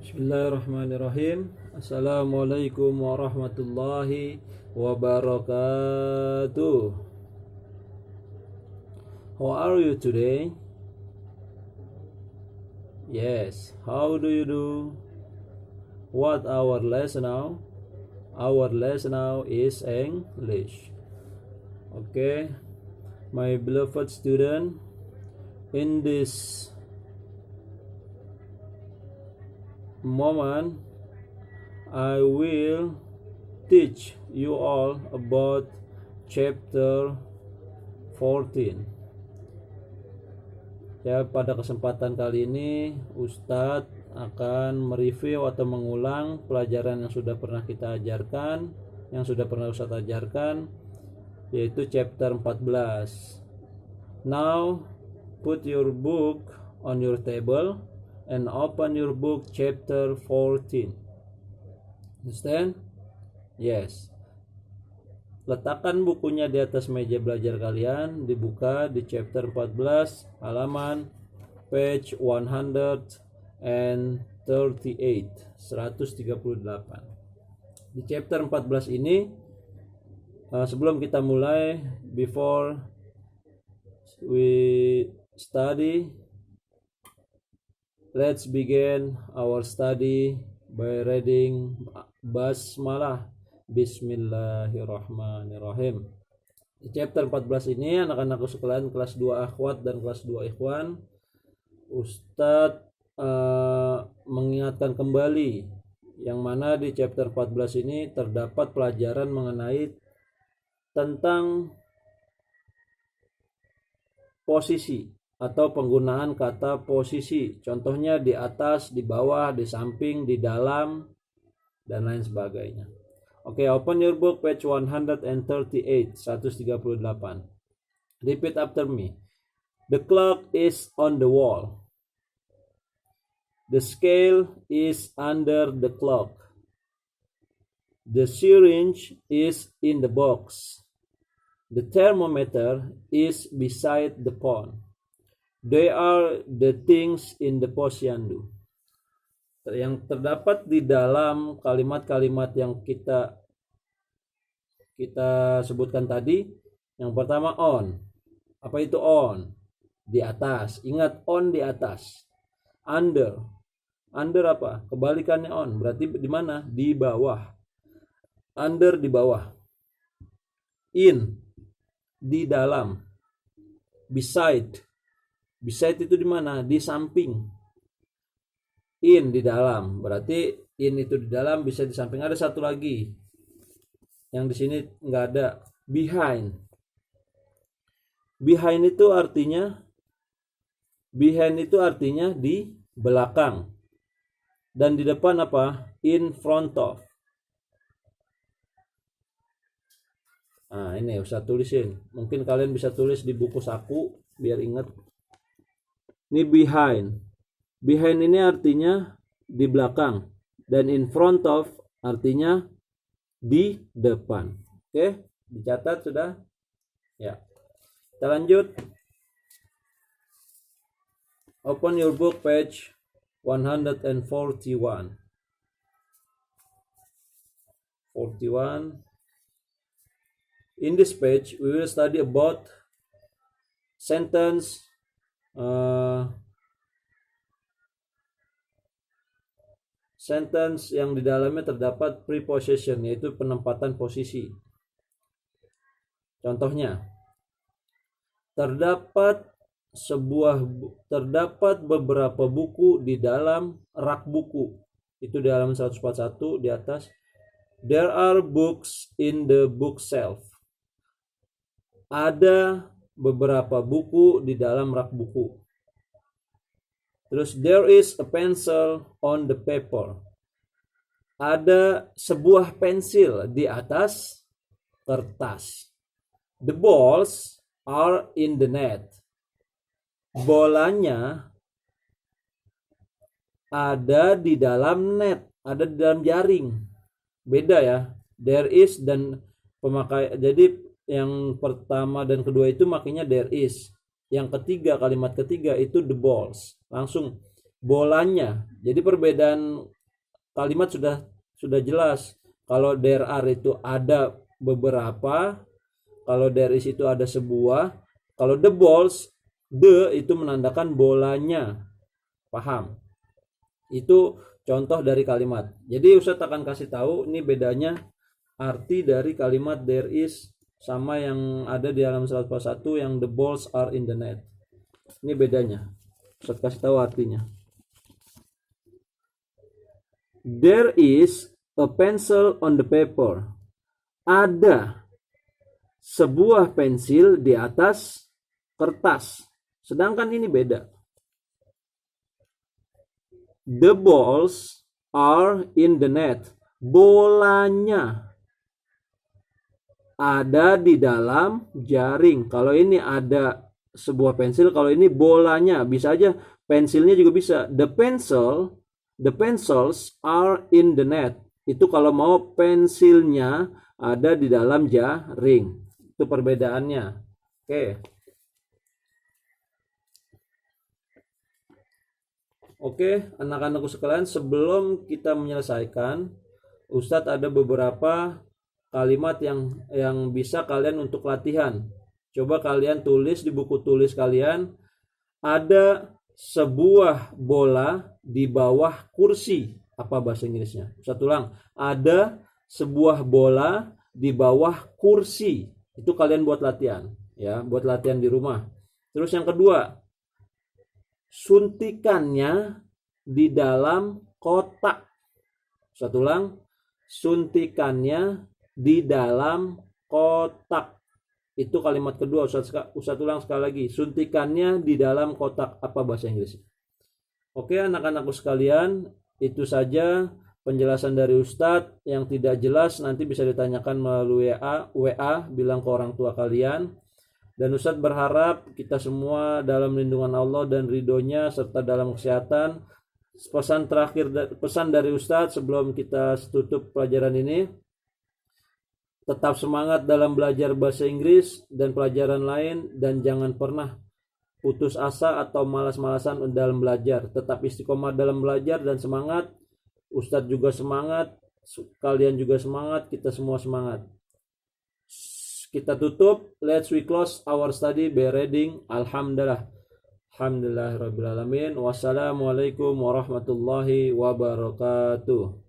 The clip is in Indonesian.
Bismillahirrahmanirrahim. Assalamualaikum warahmatullahi wabarakatuh. How are you today? Yes, how do you do? What our lesson now? Our lesson now is English. Okay, my beloved student, in this moment I will teach you all about chapter 14. Ya, pada kesempatan kali ini Ustadz akan mereview atau mengulang pelajaran yang sudah pernah kita ajarkan, yang sudah pernah Ustadz ajarkan, yaitu chapter 14. Now put your book on your table and open your book chapter 14. Understand? Yes. Letakkan bukunya di atas meja belajar kalian, dibuka di chapter 14 halaman page 138. Di chapter 14 ini, sebelum kita mulai, before we study, let's begin our study by reading Basmalah. Bismillahirrahmanirrahim. Di chapter 14 ini, anak-anakku sekalian kelas 2 akhwat dan kelas 2 ikhwan, Ustadz mengingatkan kembali yang mana di chapter 14 ini terdapat pelajaran mengenai tentang posisi atau penggunaan kata posisi, contohnya di atas, di bawah, di samping, di dalam, dan lain sebagainya. Oke, open your book page 138. Repeat after me. The clock is on the wall. The scale is under the clock. The syringe is in the box. The thermometer is beside the pond. They are the things in the posyandu. Yang terdapat di dalam kalimat-kalimat yang kita sebutkan tadi. Yang pertama on. Apa itu on? Di atas. Ingat, on di atas. Under. Under apa? Kebalikannya on. Berarti di mana? Di bawah. Under di bawah. In. Di dalam. Beside. Beside itu di mana? Di samping. In di dalam. Berarti in itu di dalam, bisa di samping. Ada satu lagi yang di sini nggak ada. Behind. Behind itu artinya di belakang. Dan di depan apa? In front of. Nah, ini usah tulisin. Mungkin kalian bisa tulis di buku saku biar ingat. Ini behind. Behind ini artinya di belakang, dan in front of artinya di depan. Oke, dicatat sudah? Ya. Kita lanjut. Open your book page 141. In this page we will study about sentence yang di dalamnya terdapat preposition, yaitu penempatan posisi. Contohnya, terdapat beberapa buku di dalam rak buku. Itu di halaman 141 di atas. There are books in the bookshelf. Ada beberapa buku di dalam rak buku. Terus, there is a pencil on the paper. Ada sebuah pensil di atas kertas. The balls are in the net. Bolanya ada di dalam net, ada di dalam jaring. Beda ya. There is dan pemakai. Jadi yang pertama dan kedua itu makanya there is. Yang ketiga, kalimat ketiga itu the balls. Langsung bolanya. Jadi perbedaan kalimat sudah jelas. Kalau there are itu ada beberapa, kalau there is itu ada sebuah, kalau the balls, the itu menandakan bolanya. Paham? Itu contoh dari kalimat. Jadi Ustadz akan kasih tahu ini bedanya arti dari kalimat there is sama yang ada di halaman 141 yang the balls are in the net. Ini bedanya. Ustadz kasih tahu artinya. There is a pencil on the paper. Ada sebuah pensil di atas kertas. Sedangkan ini beda. The balls are in the net. Bolanya ada di dalam jaring. Kalau ini ada sebuah pensil, kalau ini bolanya, bisa aja pensilnya juga bisa. The pencils are in the net. Itu kalau mau pensilnya ada di dalam jaring. Itu perbedaannya. Oke. Oke, anak-anakku sekalian, sebelum kita menyelesaikan, Ustadz ada beberapa kalimat yang bisa kalian untuk latihan. Coba kalian tulis di buku tulis kalian, ada sebuah bola di bawah kursi. Apa bahasa Inggrisnya? Ustadz ulang, ada sebuah bola di bawah kursi. Itu kalian buat latihan, ya, buat latihan di rumah. Terus yang kedua, suntikannya di dalam kotak. Ustadz ulang, suntikannya di dalam kotak. Itu kalimat kedua. Ustadz ulang sekali lagi, suntikannya di dalam kotak. Apa bahasa Inggris? Oke, anak-anakku sekalian, itu saja penjelasan dari Ustadz. Yang tidak jelas nanti bisa ditanyakan melalui WA, bilang ke orang tua kalian. Dan Ustadz berharap kita semua dalam lindungan Allah dan ridhonya serta dalam kesehatan. Pesan dari Ustadz sebelum kita tutup pelajaran ini, tetap semangat dalam belajar bahasa Inggris dan pelajaran lain, dan jangan pernah putus asa atau malas-malasan dalam belajar. Tetap istiqomah dalam belajar dan semangat. Ustadz juga semangat, kalian juga semangat, kita semua semangat. Kita tutup. Let's we close our study by reading Alhamdulillah. Alhamdulillahirabbil alamin. Wassalamualaikum warahmatullahi wabarakatuh.